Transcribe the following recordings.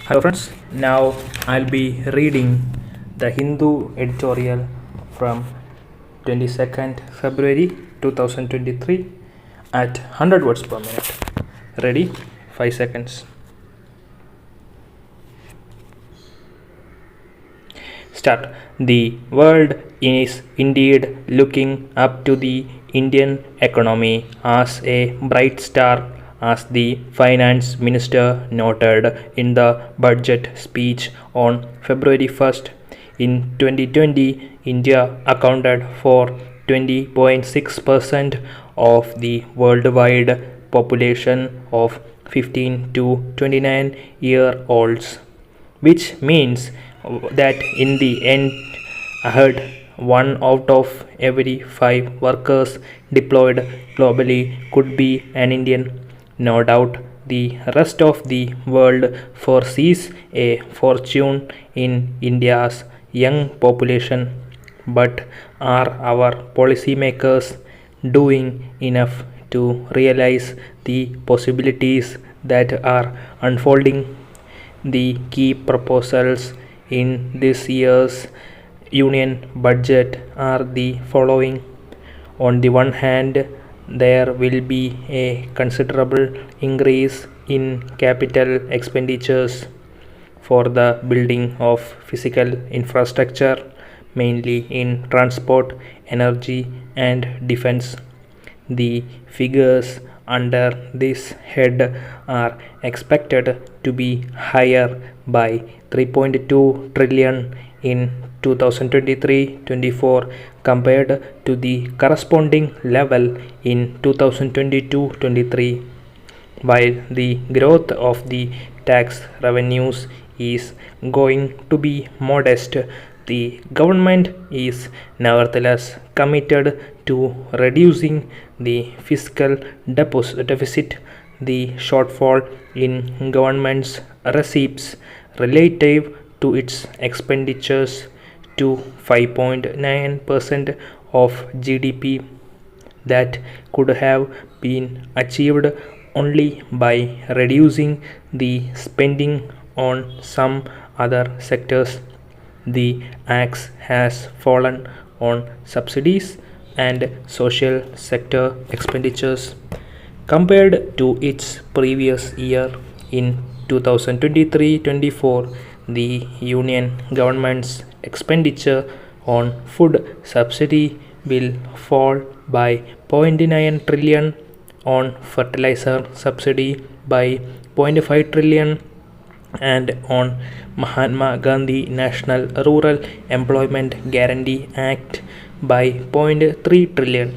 Hello friends, now I'll be reading the Hindu editorial from 22nd February 2023 at 100 words per minute. Ready? 5 seconds. Start. The world is indeed looking up to the Indian economy as a bright star, as the finance minister noted in the budget speech on February 1st. In 2020, India accounted for 20.6% of the worldwide population of 15 to 29-year-olds, which means that in the end ahead, 1 out of every 5 workers deployed globally could be an Indian. No doubt, the rest of the world foresees a fortune in India's young population. But are our policymakers doing enough to realize the possibilities that are unfolding? The key proposals in this year's union budget are the following. On the one hand, there will be a considerable increase in capital expenditures for the building of physical infrastructure, mainly in transport, energy, and defense. The figures under this head are expected to be higher by 3.2 trillion in 2023-24 compared to the corresponding level in 2022-23. While the growth of the tax revenues is going to be modest, the government is nevertheless committed to reducing the fiscal deficit. The shortfall in government's receipts relative to its expenditures to 5.9% of GDP that could have been achieved only by reducing the spending on some other sectors. The axe has fallen on subsidies and social sector expenditures compared to its previous year. In 2023-24, the union government's expenditure on food subsidy will fall by 0.9 trillion, on fertilizer subsidy by 0.5 trillion, and on Mahatma Gandhi National Rural Employment Guarantee Act by 0.3 trillion.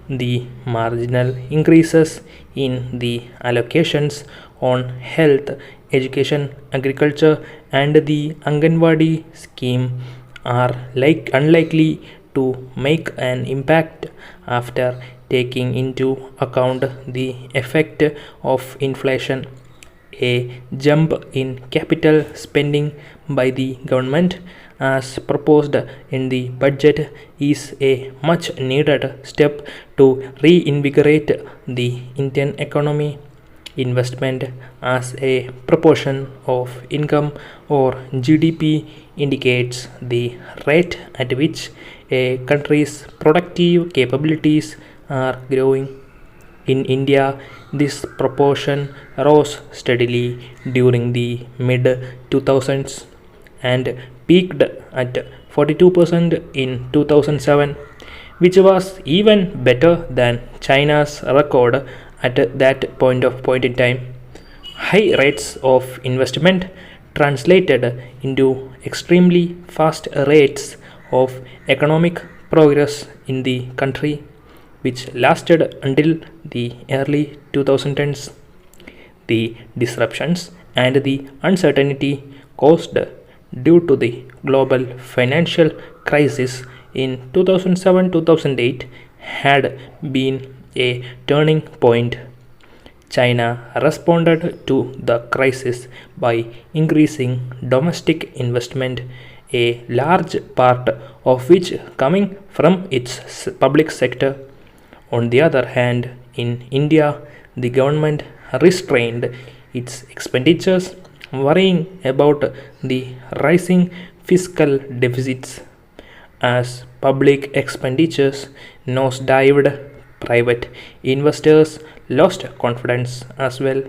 The marginal increases in the allocations on health, education, agriculture, and the Anganwadi scheme are unlikely to make an impact after taking into account the effect of inflation. A jump in capital spending by the government, as proposed in the budget, is a much needed step to reinvigorate the Indian economy. Investment as a proportion of income or GDP indicates the rate at which a country's productive capabilities are growing. In India, this proportion rose steadily during the mid 2000s and peaked at 42% in 2007, which was even better than China's record at that point in time. High rates of investment translated into extremely fast rates of economic progress in the country, which lasted until the early 2010s. The disruptions and the uncertainty caused due to the global financial crisis in 2007-2008 had been a turning point. China responded to the crisis by increasing domestic investment, a large part of which coming from its public sector. On the other hand, in India, the government restrained its expenditures worrying about the rising fiscal deficits as public expenditures nosedived. Private investors lost confidence as well.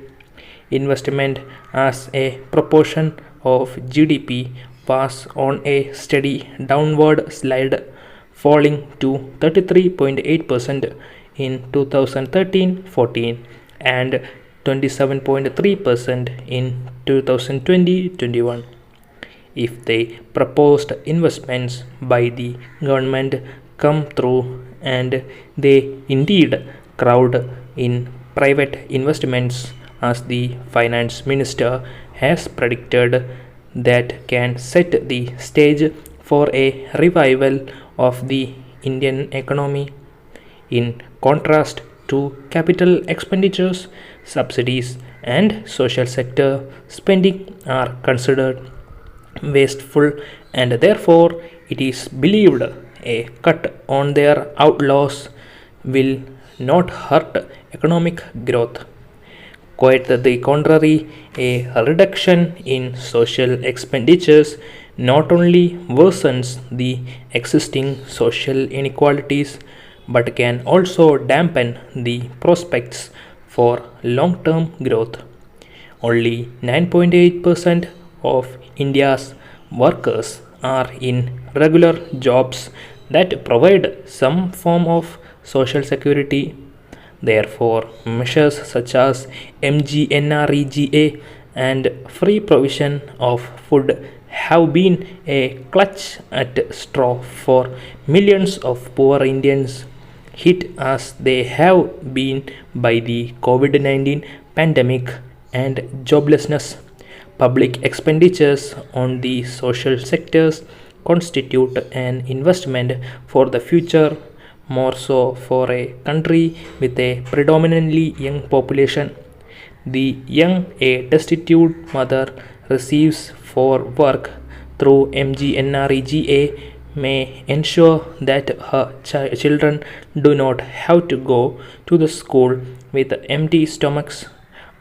Investment as a proportion of GDP was on a steady downward slide, falling to 33.8% in 2013-14 and 27.3% in 2020-21. If the proposed investments by the government come through, and they indeed crowd in private investments as the finance minister has predicted, that can set the stage for a revival of the Indian economy. In contrast to capital expenditures, subsidies and social sector spending are considered wasteful, and therefore it is believed a cut on their outlaws will not hurt economic growth. Quite the contrary, a reduction in social expenditures not only worsens the existing social inequalities but can also dampen the prospects for long term growth. Only 9.8% of India's workers are in regular jobs that provide some form of social security. Therefore, measures such as MGNREGA and free provision of food have been a clutch at straw for millions of poor Indians, hit as they have been by the COVID 19 pandemic and joblessness. Public expenditures on the social sectors constitute an investment for the future, more so for a country with a predominantly young population. The young a destitute mother receives for work through MGNREGA may ensure that her children do not have to go to the school with empty stomachs.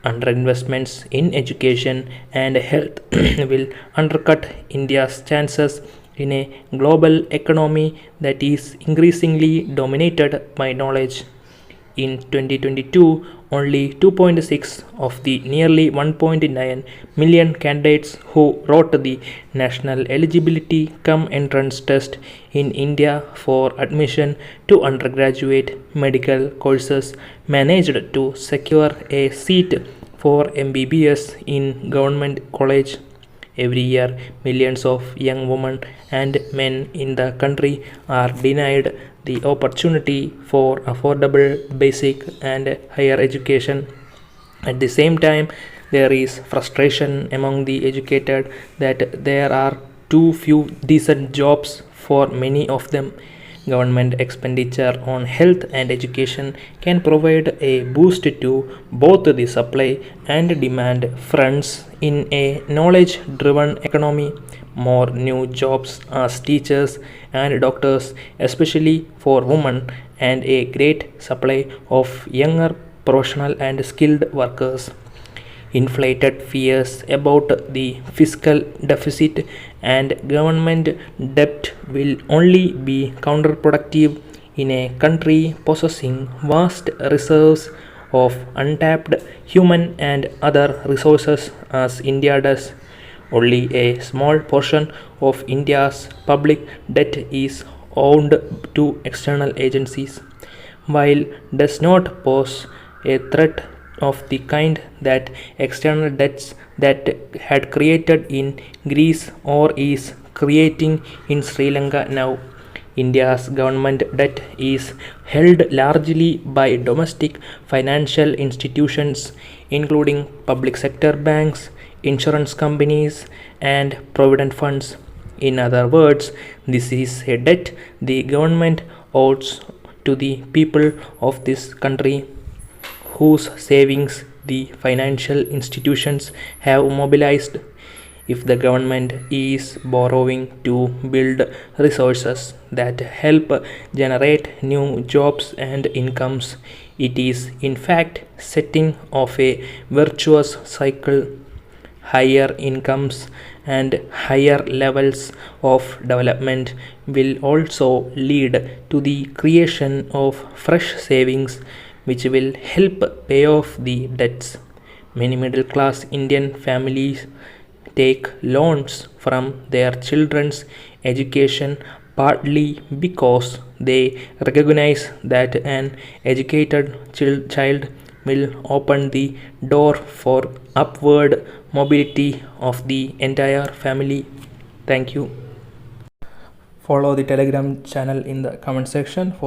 Underinvestments in education and health will undercut India's chances in a global economy that is increasingly dominated by knowledge. In 2022, only 2.6 of the nearly 1.9 million candidates who wrote the National Eligibility Cum Entrance Test in India for admission to undergraduate medical courses managed to secure a seat for MBBS in government college. Every year, millions of young women and men in the country are denied the opportunity for affordable basic and higher education. At the same time, there is frustration among the educated that there are too few decent jobs for many of them. Government expenditure on health and education can provide a boost to both the supply and demand fronts in a knowledge driven economy. More new jobs as teachers and doctors, especially for women, and a great supply of younger professional and skilled workers. Inflated fears about the fiscal deficit and government debt will only be counterproductive in a country possessing vast reserves of untapped human and other resources as India does. Only a small portion of India's public debt is owned to external agencies, while does not pose a threat of the kind that external debts that had created in Greece or is creating in Sri Lanka now. India's government debt is held largely by domestic financial institutions, including public sector banks, insurance companies, and provident funds. In other words, this is a debt the government owes to the people of this country, whose savings the financial institutions have mobilized. If the government is borrowing to build resources that help generate new jobs and incomes, it is in fact setting off a virtuous cycle. higher incomes and higher levels of development will also lead to the creation of fresh savings which will help pay off the debts. Many middle class Indian families take loans from their children's education partly because they recognize that an educated child will open the door for upward mobility of the entire family. Thank you. Follow the Telegram channel in the comment section for